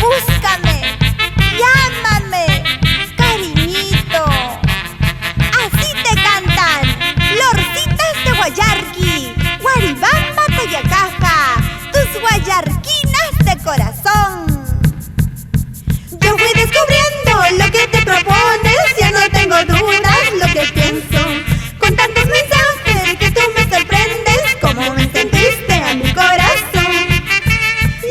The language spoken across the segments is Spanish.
búscame, llámame, cariñito. Así te cantan Lorcitas de Guayarqui, Guaribamba, Toyacaja, tus guayarquinas de corazón. Yo fui descubriendo lo que te propones, ya no tengo dudas lo que pienso. Con tantos mensajes que tú me sorprendes, como me encendiste a mi corazón.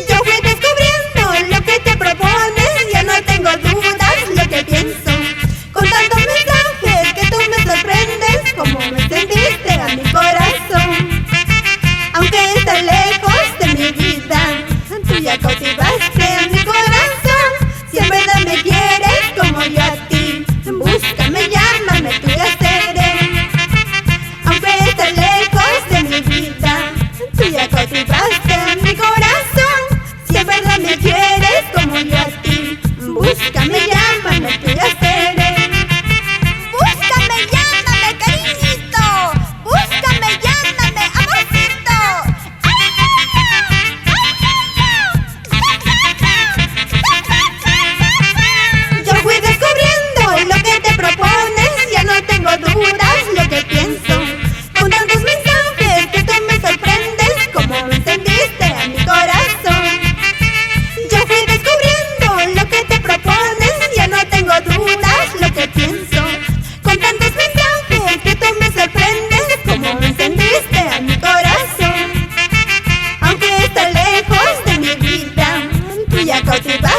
Yo fui descubriendo lo que te propones, ya no tengo dudas lo que pienso. Con tantos mensajes que tú me sorprendes, como me encendiste a mi corazón. Aunque estás lejos de mi vida, tú ya cautivaste mi corazón. Si en verdad me quieres como yo a ti, búscame, llámame, tuya seré. Aunque estás lejos de mi vida, tú ya cautivaste mi corazón. Si en verdad me quieres como yo a ti, búscame, llámame, tuya seré. Búscame, llámame, cariñito. Búscame, llámame, amorcito. Yo fui descubriendo lo que te propones, ya no tengo dudas lo que pienso. Con tantos mensajes que tú me sorprendes, como me encendiste a mi corazón. Yo fui descubriendo lo que te propones, ya no tengo dudas lo que pienso. Con tantos mensajes que tú me sorprendes, como me encendiste a mi corazón. Aunque estás lejos de mi vida, tú ya cautivaste